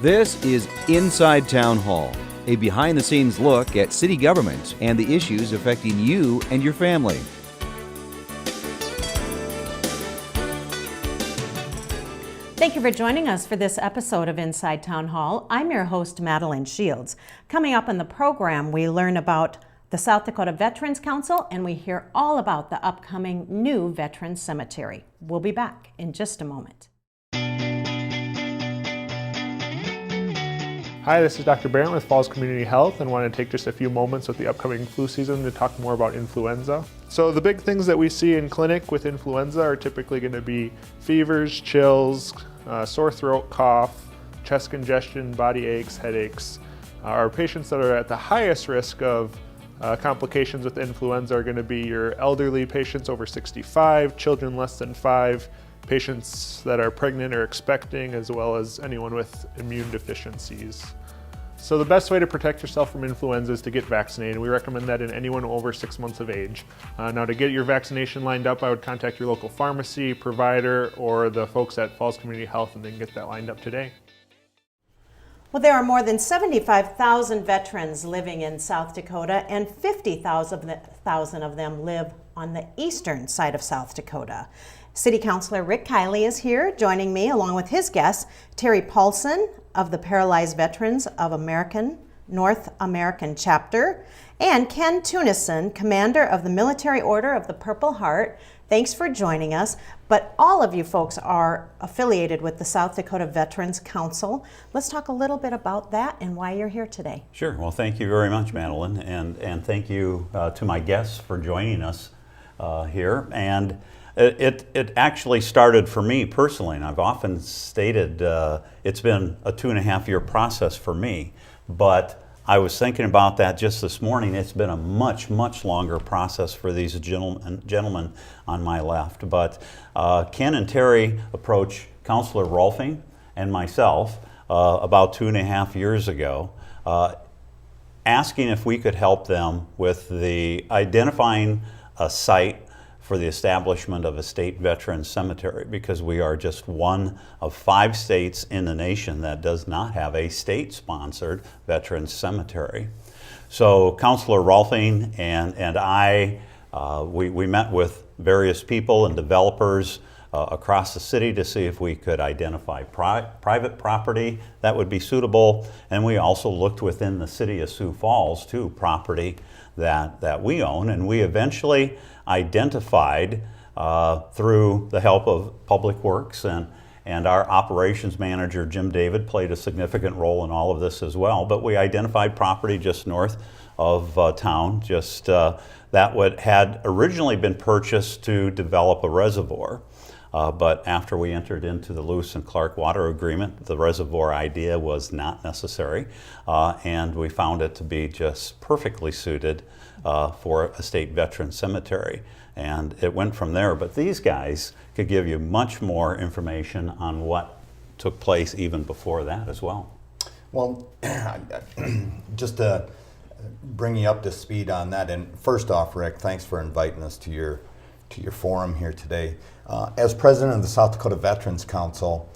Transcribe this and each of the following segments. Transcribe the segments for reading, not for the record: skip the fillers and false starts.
This is Inside Town Hall, a behind-the-scenes look at city government and the issues affecting you and your family. Thank you for joining us for this episode of Inside Town Hall. I'm your host, Madeline Shields. Coming up in the program, we learn about the South Dakota Veterans Council, and we hear all about the upcoming new Veterans Cemetery. We'll be back in just a moment. Hi, this is Dr. Barrett with Falls Community Health, and want to take just a few moments with the upcoming flu season to talk more about influenza. So the big things that we see in clinic with influenza are typically going to be fevers, chills, sore throat, cough, chest congestion, body aches, headaches. Our patients that are at the highest risk of complications with influenza are going to be your elderly patients over 65, children less than 5, patients that are pregnant or expecting, as well as anyone with immune deficiencies. So the best way to protect yourself from influenza is to get vaccinated. We recommend that in anyone over 6 months of age. Now, to get your vaccination lined up, I would contact your local pharmacy, provider, or the folks at Falls Community Health, and they can get that lined up today. Well, there are more than 75,000 veterans living in South Dakota, and 50,000 of them live on the eastern side of South Dakota. City Councilor Rick Kiley is here, joining me along with his guests, Terry Paulson of the Paralyzed Veterans of North American Chapter, and Ken Tunison, Commander of the Military Order of the Purple Heart. Thanks for joining us. But all of you folks are affiliated with the South Dakota Veterans Council. Let's talk a little bit about that and why you're here today. Sure. Well, thank you very much, Madeline, and thank you to my guests for joining us here. And it actually started for me personally, and I've often stated it's been a 2.5-year process for me, but I was thinking about that just this morning. It's been a much, much longer process for these gentlemen on my left. But Ken and Terry approached Councilor Rolfing and myself about 2.5 years ago, asking if we could help them with the identifying a site for the establishment of a state veterans cemetery, because we are just one of 5 states in the nation that does not have a state-sponsored veterans cemetery. So Councilor Rolfing and I, we met with various people and developers across the city to see if we could identify private property that would be suitable, and we also looked within the city of Sioux Falls too, property that we own, and we eventually identified through the help of Public Works and our operations manager, Jim David, played a significant role in all of this as well. But we identified property just north of town, that had originally been purchased to develop a reservoir. But after we entered into the Lewis and Clark water agreement, the reservoir idea was not necessary, and we found it to be just perfectly suited for a state veteran cemetery. And it went from there, but these guys could give you much more information on what took place even before that as well. Well, just to bring you up to speed on that, and first off, Rick, thanks for inviting us to your forum here today. As president of the South Dakota Veterans Council,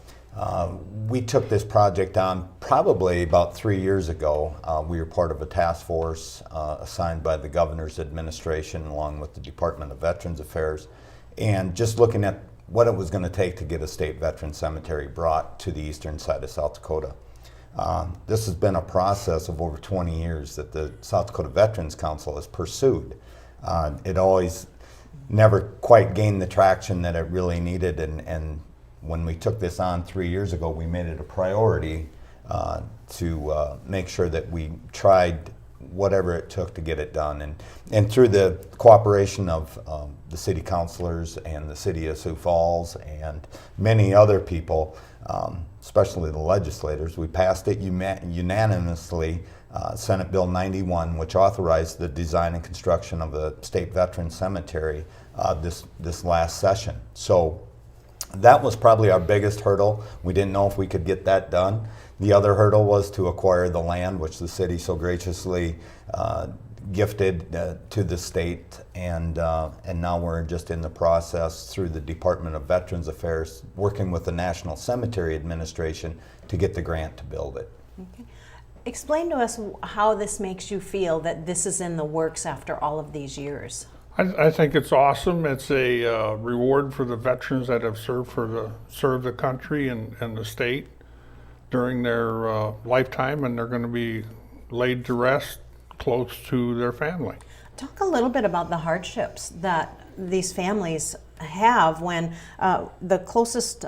we took this project on probably about 3 years ago. We were part of a task force assigned by the governor's administration along with the Department of Veterans Affairs, and just looking at what it was going to take to get a state veteran cemetery brought to the eastern side of South Dakota. This has been a process of over 20 years that the South Dakota Veterans Council has pursued. It always never quite gained the traction that it really needed, and when we took this on 3 years ago, we made it a priority to make sure that we tried whatever it took to get it done. And through the cooperation of the city councilors and the city of Sioux Falls and many other people, especially the legislators, we passed it unanimously, Senate Bill 91, which authorized the design and construction of a state veteran cemetery this last session. So that was probably our biggest hurdle. We didn't know if we could get that done. The other hurdle was to acquire the land, which the city so graciously gifted to the state, and now we're just in the process through the Department of Veterans Affairs, working with the National Cemetery Administration to get the grant to build it. Okay. Explain to us how this makes you feel that this is in the works after all of these years. I think it's awesome. It's a reward for the veterans that have served the country and the state during their lifetime, and they're going to be laid to rest close to their family. Talk a little bit about the hardships that these families have when the closest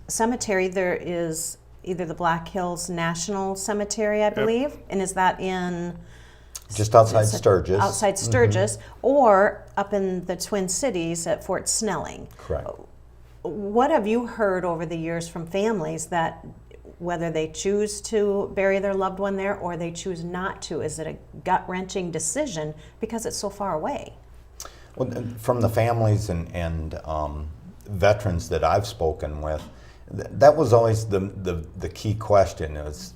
cemetery there is either the Black Hills National Cemetery, I believe, and is that in just outside Sturgis? Outside Sturgis, or up in the Twin Cities at Fort Snelling. Correct. What have you heard over the years from families that whether they choose to bury their loved one there or they choose not to? Is it a gut-wrenching decision because it's so far away? Well, from the families and veterans that I've spoken with, that was always the key question. Is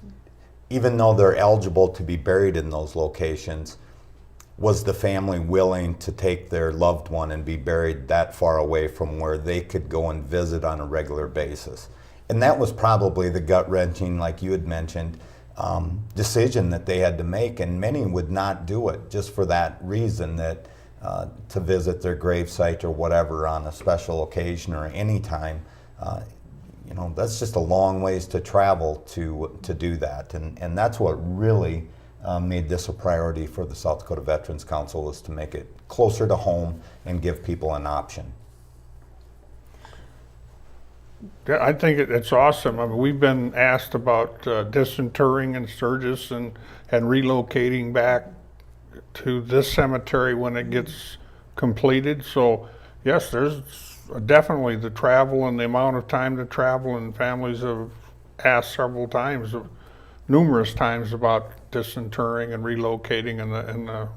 even though they're eligible to be buried in those locations, was the family willing to take their loved one and be buried that far away from where they could go and visit on a regular basis? And that was probably the gut-wrenching, like you had mentioned, decision that they had to make, and many would not do it just for that reason, that to visit their gravesite or whatever on a special occasion or any time. You know, that's just a long ways to travel to do that, and that's what really made this a priority for the South Dakota Veterans Council, is to make it closer to home and give people an option. Yeah, I think it's awesome. I mean, we've been asked about disinterring in Sturgis and relocating back to this cemetery when it gets completed. So yes, there's definitely the travel and the amount of time to travel, and families have asked several times, numerous times, about disinterring and relocating and the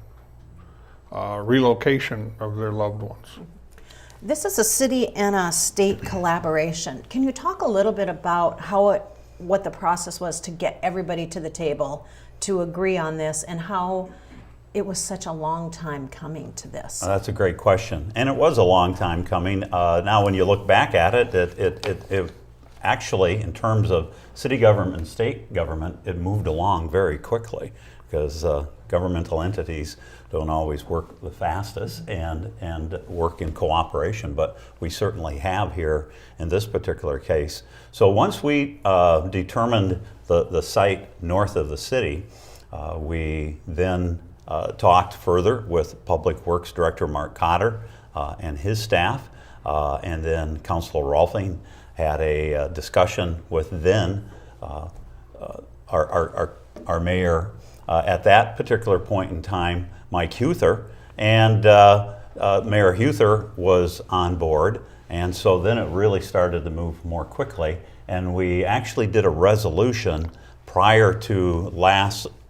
relocation of their loved ones. This is a city and a state collaboration. Can you talk a little bit about what the process was to get everybody to the table to agree on this, and how it was such a long time coming to this? That's a great question, and it was a long time coming. Now, when you look back at it, it actually, in terms of city government and state government, it moved along very quickly, because governmental entities don't always work the fastest and work in cooperation, but we certainly have here in this particular case. So once we determined the site north of the city, we then talked further with Public Works Director Mark Cotter and his staff, and then Councilor Rolfing had a discussion with then our mayor at that particular point in time, Mike Huther, and Mayor Huther was on board, and so then it really started to move more quickly, and we actually did a resolution prior to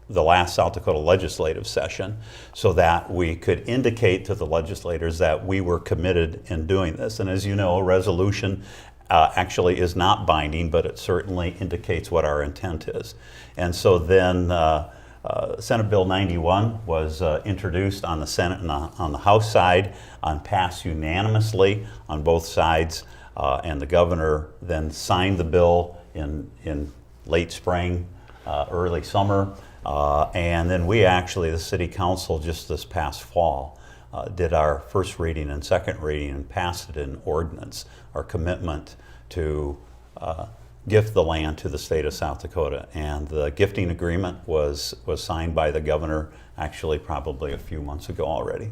the last South Dakota legislative session, so that we could indicate to the legislators that we were committed in doing this. And as you know, a resolution actually is not binding, but it certainly indicates what our intent is. And so then Senate Bill 91 was introduced on the Senate and on the House side, and passed unanimously on both sides, and the governor then signed the bill in late spring, early summer, and then we actually, the City Council, just this past fall, did our first reading and second reading and passed it in ordinance, our commitment to gift the land to the state of South Dakota. And the gifting agreement was signed by the governor actually probably a few months ago already.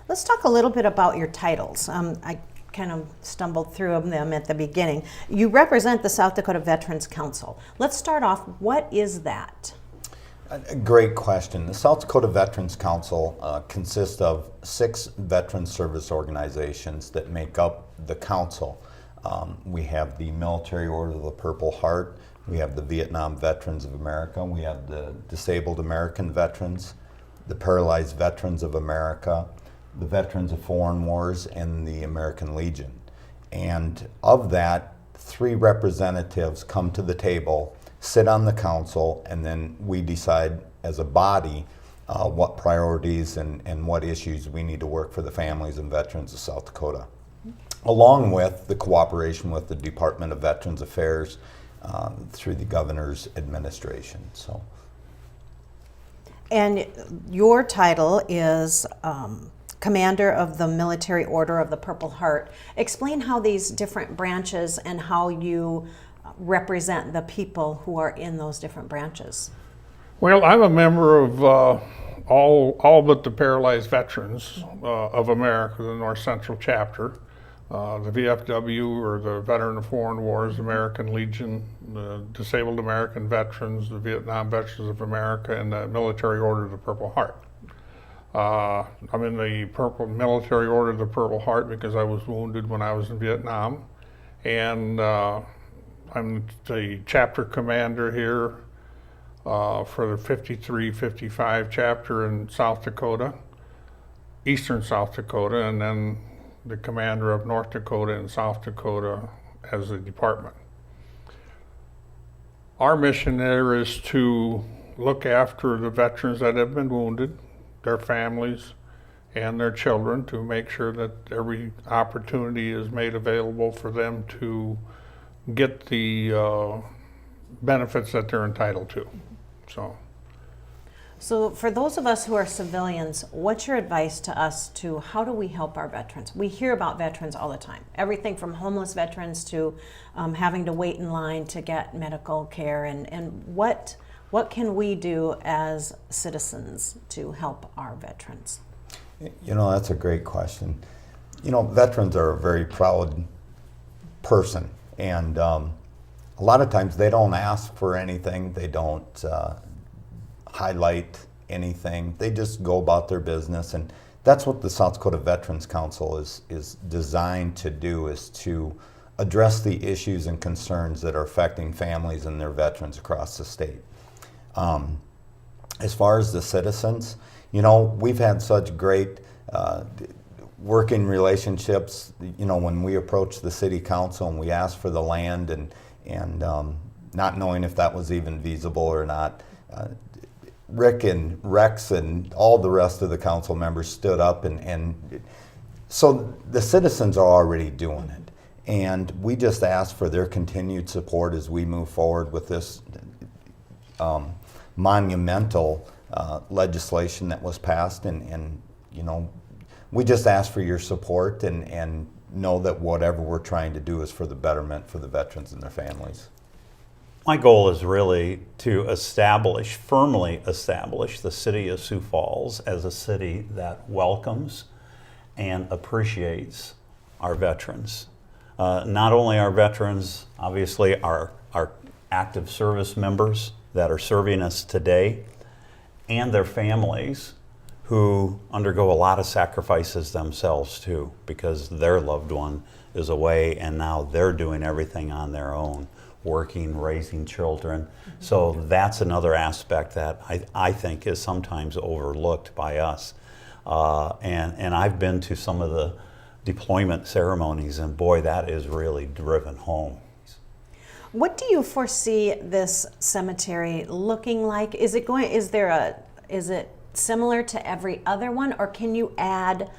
Let's talk a little bit about your titles. I kind of stumbled through them at the beginning. You represent the South Dakota Veterans Council. Let's start off, what is that? A great question. The South Dakota Veterans Council consists of 6 veteran service organizations that make up the council. We have the Military Order of the Purple Heart, we have the Vietnam Veterans of America, we have the Disabled American Veterans, the Paralyzed Veterans of America, the Veterans of Foreign Wars, and the American Legion. And of that, 3 representatives come to the table sit on the council, and then we decide as a body what priorities and what issues we need to work for the families and veterans of South Dakota, along with the cooperation with the Department of Veterans Affairs through the governor's administration. So. And your title is Commander of the Military Order of the Purple Heart. Explain how these different branches and how you represent the people who are in those different branches. Well, I'm a member of all but the Paralyzed Veterans of America, the North Central Chapter. The VFW, or the Veteran of Foreign Wars, American Legion, the Disabled American Veterans, the Vietnam Veterans of America, and the Military Order of the Purple Heart. I'm in the Military Order of the Purple Heart because I was wounded when I was in Vietnam, and I'm the chapter commander here for the 53-55 chapter in South Dakota, eastern South Dakota, and then the commander of North Dakota and South Dakota as a department. Our mission there is to look after the veterans that have been wounded, their families, and their children, to make sure that every opportunity is made available for them to get the benefits that they're entitled to. So for those of us who are civilians, what's your advice to us to how do we help our veterans? We hear about veterans all the time, everything from homeless veterans to having to wait in line to get medical care, and what can we do as citizens to help our veterans? You know, that's a great question. You know, veterans are a very proud person, and a lot of times they don't ask for anything, they don't highlight anything, they just go about their business, and that's what the South Dakota Veterans Council is designed to do, is to address the issues and concerns that are affecting families and their veterans across the state. As far as the citizens, you know, we've had such great working relationships. You know, when we approached the city council and we asked for the land and not knowing if that was even feasible or not, Rick and Rex and all the rest of the council members stood up, and so the citizens are already doing it, and we just ask for their continued support as we move forward with this monumental legislation that was passed, and you know, we just ask for your support and know that whatever we're trying to do is for the betterment for the veterans and their families. My goal is really to firmly establish the city of Sioux Falls as a city that welcomes and appreciates our veterans. Not only our veterans, obviously our active service members that are serving us today, and their families who undergo a lot of sacrifices themselves too, because their loved one is away and now they're doing everything on their own, working, raising children. So that's another aspect that I think is sometimes overlooked by us. And I've been to some of the deployment ceremonies, and boy, that is really driven home. What do you foresee this cemetery looking like? Is it similar to every other one, or can you add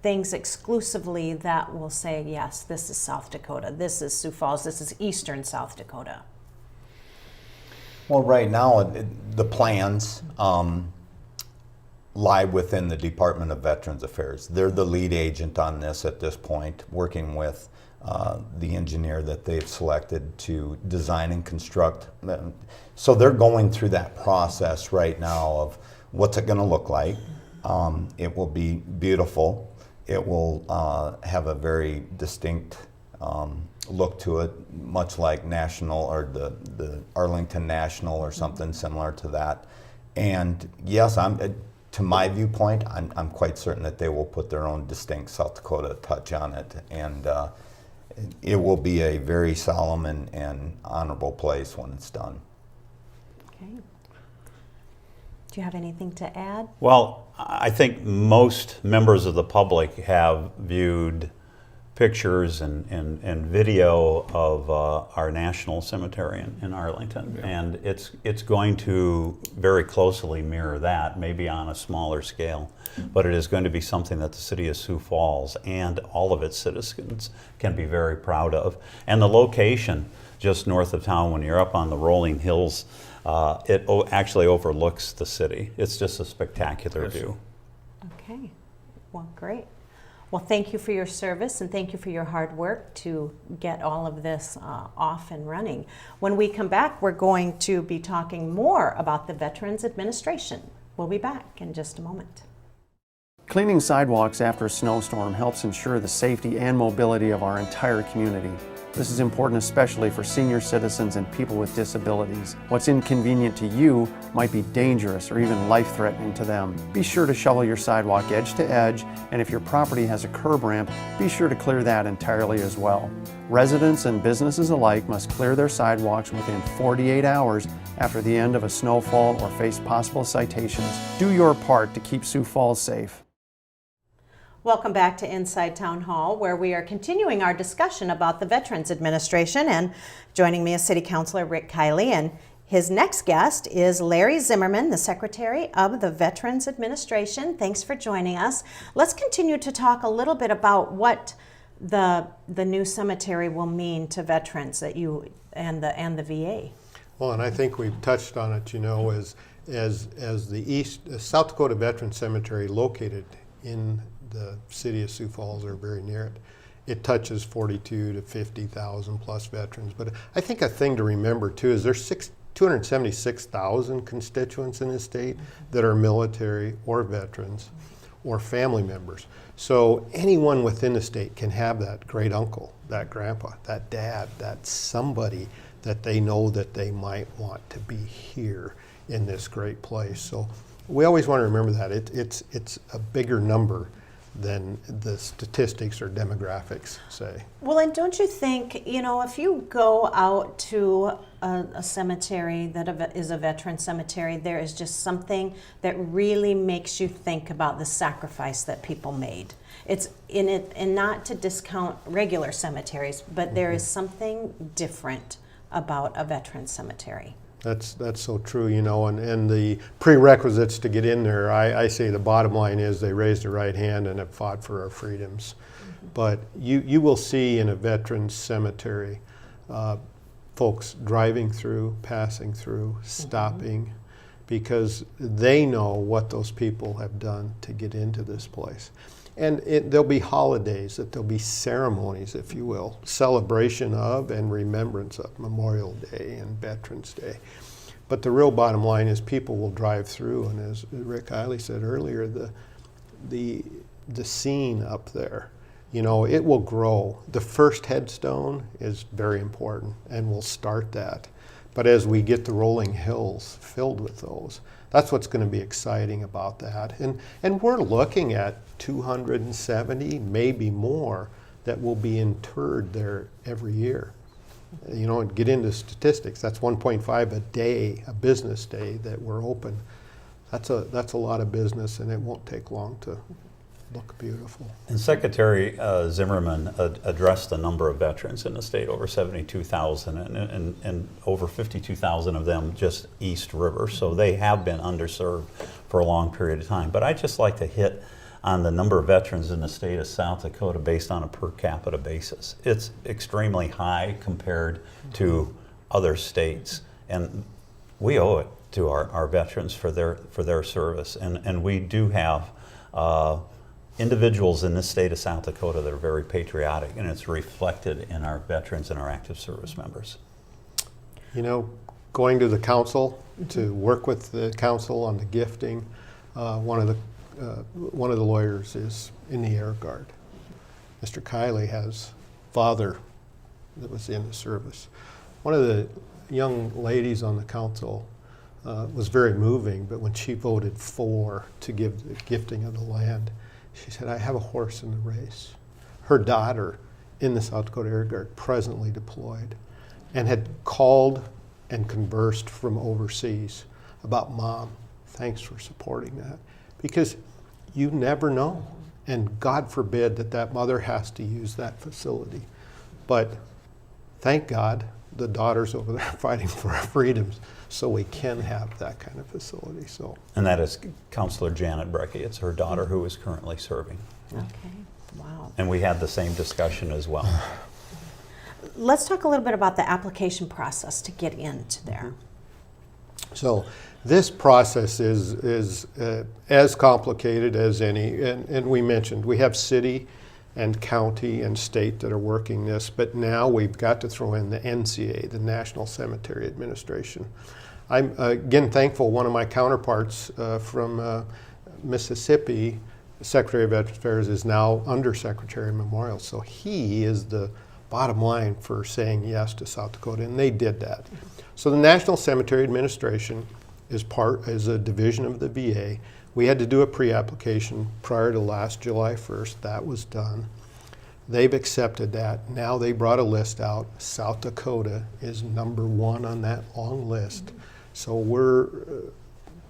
things exclusively that will say, yes, this is South Dakota, this is Sioux Falls, this is eastern South Dakota? Well, right now, the plans lie within the Department of Veterans Affairs. They're the lead agent on this at this point, working with the engineer that they've selected to design and construct. So they're going through that process right now of what's it going to look like. It will be beautiful. It will have a very distinct look to it, much like National or the Arlington National or something similar to that. And yes, to my viewpoint, I'm quite certain that they will put their own distinct South Dakota touch on it, and it will be a very solemn and honorable place when it's done. Okay. Do you have anything to add? Well, I think most members of the public have viewed pictures and video of our national cemetery in Arlington. Yeah. And it's going to very closely mirror that, maybe on a smaller scale. But it is going to be something that the city of Sioux Falls and all of its citizens can be very proud of. And the location just north of town, when you're up on the rolling hills, it actually overlooks the city. It's just a spectacular view. Okay, well, great. Well, thank you for your service and thank you for your hard work to get all of this off and running. When we come back, we're going to be talking more about the Veterans Administration. We'll be back in just a moment. Cleaning sidewalks after a snowstorm helps ensure the safety and mobility of our entire community. This is important especially for senior citizens and people with disabilities. What's inconvenient to you might be dangerous or even life-threatening to them. Be sure to shovel your sidewalk edge to edge, and if your property has a curb ramp, be sure to clear that entirely as well. Residents and businesses alike must clear their sidewalks within 48 hours after the end of a snowfall or face possible citations. Do your part to keep Sioux Falls safe. Welcome back to Inside Town Hall, where we are continuing our discussion about the Veterans Administration. And joining me is City Councilor Rick Kiley, and his next guest is Larry Zimmerman, the Secretary of the Veterans Administration. Thanks for joining us. Let's continue to talk a little bit about what the new cemetery will mean to veterans that you and the VA. Well, and I think we've touched on it, you know, as the South Dakota Veterans Cemetery, located in the city of Sioux Falls or very near it, it touches 42 to 50,000 plus veterans. But I think a thing to remember too is there's 276,000 constituents in this state that are military or veterans or family members. So anyone within the state can have that great uncle, that grandpa, that dad, that somebody that they know that they might want to be here in this great place. So we always want to remember that it's a bigger number than the statistics or demographics say. Well, and don't you think, you know, if you go out to a cemetery that is a veteran cemetery, there is just something that really makes you think about the sacrifice that people made. It's in it, and not to discount regular cemeteries, but there is something different about a veteran cemetery. That's so true, you know, and the prerequisites to get in there, I say the bottom line is they raised their right hand and have fought for our freedoms. But you will see in a veterans cemetery folks driving through, passing through, stopping, because they know what those people have done to get into this place. And there'll be holidays, that there'll be ceremonies, if you will, celebration of and remembrance of Memorial Day and Veterans Day. But the real bottom line is people will drive through, and as Rick Kiley said earlier, the scene up there, you know, it will grow. The first headstone is very important, and we'll start that. But as we get the rolling hills filled with those, that's what's going to be exciting about that. And we're looking at 270, maybe more, that will be interred there every year. You know, and get into statistics, that's 1.5 a day, a business day that we're open. That's a lot of business, and it won't take long to look beautiful. And Secretary Zimmerman addressed a number of veterans in the state, over 72,000, and over 52,000 of them just East River. So they have been underserved for a long period of time. But I'd just like to hit on the number of veterans in the state of South Dakota based on a per capita basis. It's extremely high compared to other states. And we owe it to our veterans for their service. And we do have individuals in this state of South Dakota that are very patriotic, and it's reflected in our veterans and our active service members. You know, going to the council to work with the council on the gifting, one of the lawyers is in the Air Guard. Mr. Kiley has father that was in the service. One of the young ladies on the council was very moving, but when she voted for to give the gifting of the land, she said, I have a horse in the race. Her daughter in the South Dakota Air Guard, presently deployed, and had called and conversed from overseas about, Mom, thanks for supporting that. Because you never know. And God forbid that that mother has to use that facility. But thank God the daughter's over there fighting for our freedoms so we can have that kind of facility. So. And that is Counselor Janet Brecky. It's her daughter who is currently serving. Okay, wow. And we had the same discussion as well. Let's talk a little bit about the application process to get into there. So this process is as complicated as any, and we mentioned we have city and county and state that are working this, but now we've got to throw in the NCA, the National Cemetery Administration. I'm again thankful one of my counterparts from Mississippi, Secretary of Veterans Affairs, is now Undersecretary of Memorials, so he is the bottom line for saying yes to South Dakota, and they did that. So the National Cemetery Administration is a division of the VA. We had to do a pre-application prior to last July 1st. That was done. They've accepted that. Now they brought a list out. South Dakota is number 1 on that long list. So we're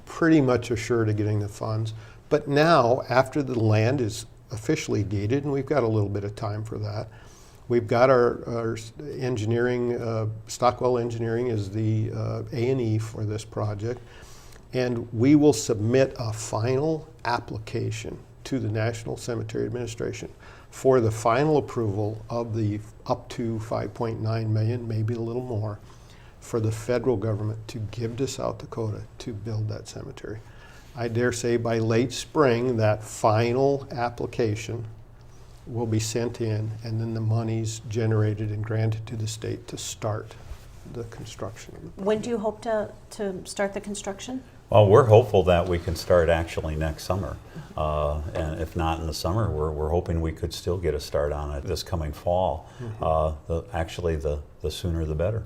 pretty much assured of getting the funds. But now, after the land is officially deeded, and we've got a little bit of time for that, we've got our engineering, Stockwell Engineering is the A&E for this project, and we will submit a final application to the National Cemetery Administration for the final approval of the up to 5.9 million, maybe a little more, for the federal government to give to South Dakota to build that cemetery. I dare say by late spring, that final application will be sent in, and then the money's generated and granted to the state to start the construction of the project. When do you hope to start the construction? Well, we're hopeful that we can start actually next summer. And if not in the summer, we're hoping we could still get a start on it this coming fall. Actually, the sooner the better.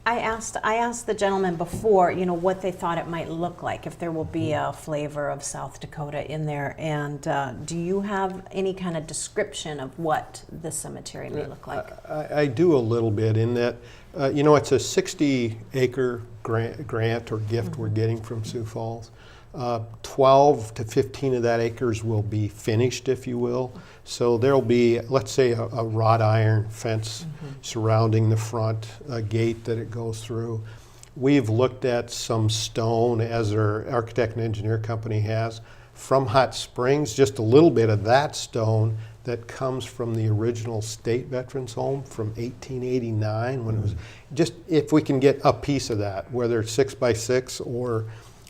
I asked the gentleman before, what they thought it might look like, if there will be a flavor of South Dakota in there. And do you have any kind of description of what the cemetery may look like? I do a little bit in that, it's a 60-acre grant or gift we're getting from Sioux Falls. 12 to 15 of that acres will be finished, if you will. So there'll be, let's say, a wrought iron fence surrounding the front, a gate that it goes through. We've looked at some stone, as our architect and engineer company has, from Hot Springs, just a little bit of that stone that comes from the original state veterans home from 1889, when it was just, if we can get a piece of that, whether it's 6 by 6 or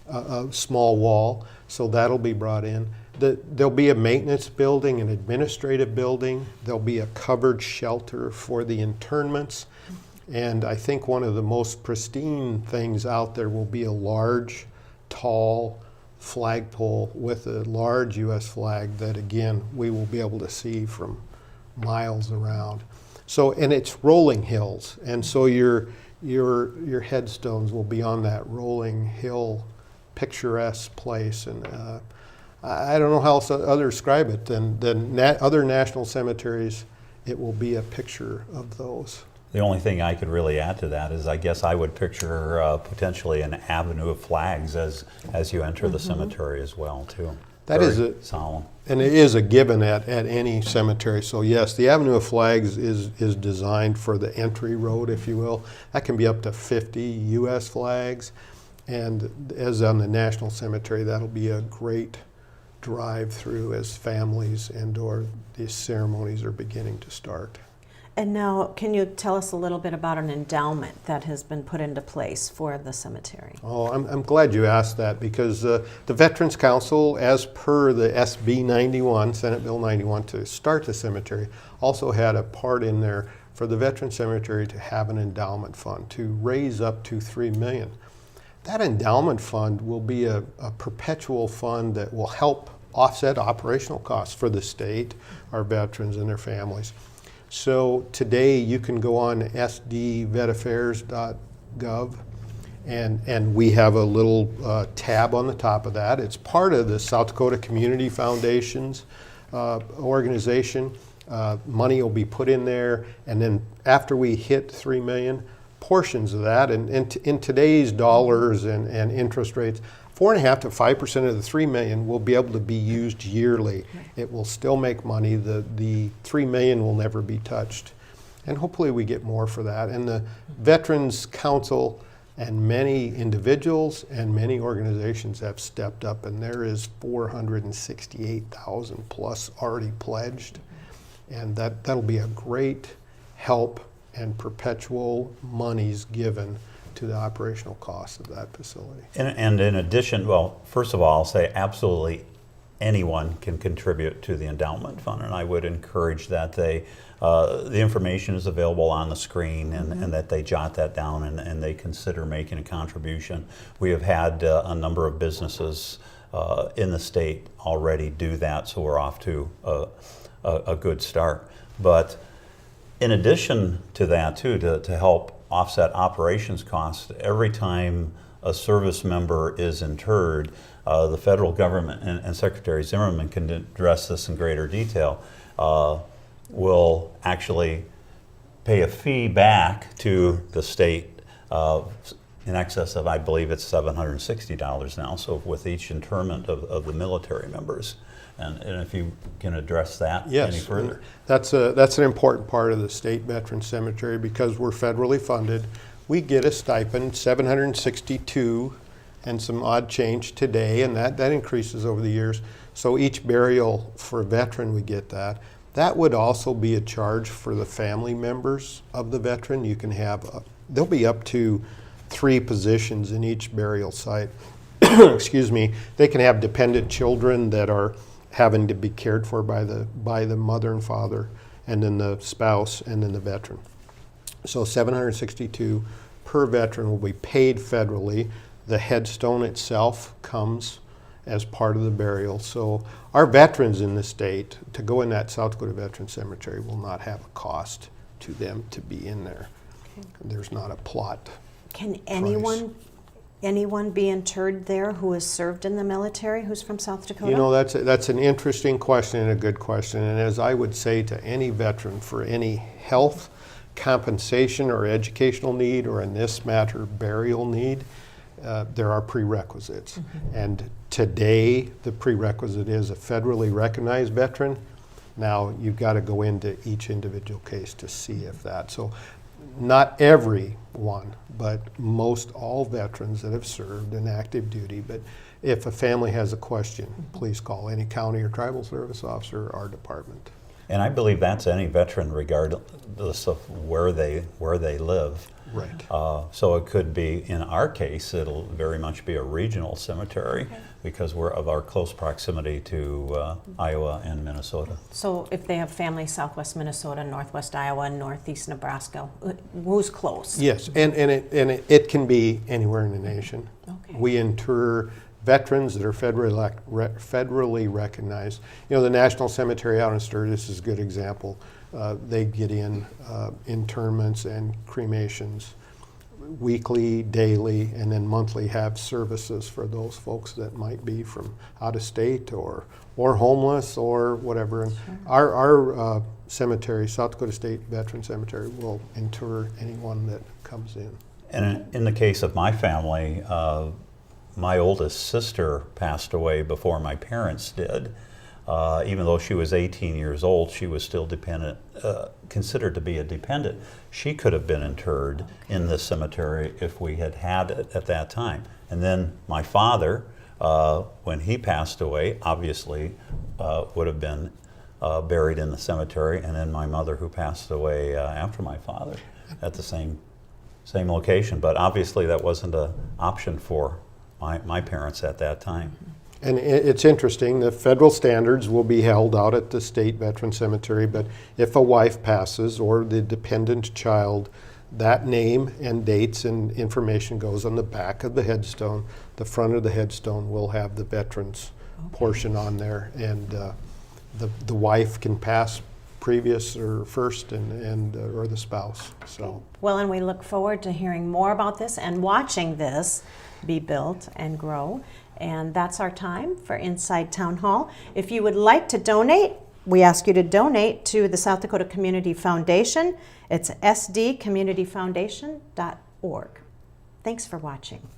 a small wall, so that'll be brought in. There'll be a maintenance building, an administrative building. There'll be a covered shelter for the internments. And I think one of the most pristine things out there will be a large, tall flagpole with a large U.S. flag that, again, we will be able to see from miles around. So, and it's rolling hills, and so your headstones will be on that rolling hill, picturesque place. And I don't know how else to describe it than other national cemeteries. It will be a picture of those. The only thing I could really add to that is I guess I would picture potentially an avenue of flags as you enter the cemetery as well, too. That Very is solemn. And it is a given at any cemetery. So yes, the avenue of flags is designed for the entry road, if you will. That can be up to 50 U.S. flags. And as on the National Cemetery, that'll be a great drive-through as families and/or these ceremonies are beginning to start. And now, can you tell us a little bit about an endowment that has been put into place for the cemetery? Oh, I'm glad you asked that, because the Veterans Council, as per the SB 91, Senate Bill 91, to start the cemetery, also had a part in there for the Veterans Cemetery to have an endowment fund to raise up to $3 million. That endowment fund will be a perpetual fund that will help offset operational costs for the state, our veterans, and their families. So today you can go on sdvetaffairs.gov, and we have a little tab on the top of that. It's part of the South Dakota Community Foundation's organization. Money will be put in there, and then after we hit $3 million, portions of that. And in today's dollars and interest rates, 4.5% to 5% of the $3 million will be able to be used yearly. It will still make money. The $3 million will never be touched. And hopefully we get more for that. And the Veterans Council and many individuals and many organizations have stepped up, and there is 468,000 plus already pledged. And that'll be a great help and perpetual monies given to the operational costs of that facility. And in addition, well, first of all, I'll say absolutely anyone can contribute to the endowment fund, and I would encourage that the information is available on the screen, and that they jot that down and they consider making a contribution. We have had a number of businesses in the state already do that, so we're off to a good start. But in addition to that, too, to help offset operations costs, every time a service member is interred, the federal government, and Secretary Zimmerman can address this in greater detail, will actually pay a fee back to the state in excess of, I believe it's $760 now, so with each interment of the military members. And if you can address that any further. That's an important part of the state veteran cemetery because we're federally funded. We get a stipend, $762 and some odd change today, and that increases over the years. So each burial for a veteran, we get that. That would also be a charge for the family members of the veteran. You can have, there'll be up to 3 positions in each burial site. Excuse me. They can have dependent children that are having to be cared for by the mother and father, and then the spouse, and then the veteran. So $762 per veteran will be paid federally. The headstone itself comes as part of the burial. So our veterans in the state, to go in that South Dakota Veteran Cemetery, will not have a cost to them to be in there. Okay. There's not a plot. Can anyone be interred there who has served in the military, who's from South Dakota? You know, that's an interesting question and a good question. And as I would say to any veteran, for any health, compensation, or educational need, or in this matter, burial need, there are prerequisites. Mm-hmm. And today, the prerequisite is a federally recognized veteran. Now, you've got to go into each individual case to see if that. So, not every one, but most all veterans that have served in active duty. But if a family has a question, please call any county or tribal service officer or our department. And I believe that's any veteran, regardless of where they live. Right. So it could be, in our case, it'll very much be a regional cemetery because we're of our close proximity to Iowa and Minnesota. So if they have family southwest Minnesota, northwest Iowa, and northeast Nebraska, who's close? Yes, and it can be anywhere in the nation. Okay. We inter veterans that are federally recognized. You know, the National Cemetery out in Sturgis is a good example. They get in interments and cremations weekly, daily, and then monthly have services for those folks that might be from out of state or homeless or whatever. And sure. Our cemetery, South Dakota State Veteran Cemetery, will inter anyone that comes in. And in the case of my family, my oldest sister passed away before my parents did. Even though she was 18 years old, she was still dependent, considered to be a dependent. She could have been interred in this cemetery if we had had it at that time. And then my father, when he passed away, obviously would have been buried in the cemetery. And then my mother, who passed away after my father, at the same location. But obviously that wasn't an option for my parents at that time. And it's interesting, the federal standards will be held out at the state veteran cemetery, but if a wife passes or the dependent child, that name and dates and information goes on the back of the headstone. The front of the headstone will have the veterans portion on there, and the wife can pass previous or first and or the spouse. So well, and we look forward to hearing more about this and watching this be built and grow. And that's our time for Inside Town Hall. If you would like to donate, we ask you to donate to the South Dakota Community Foundation. It's sdcommunityfoundation.org. Thanks for watching.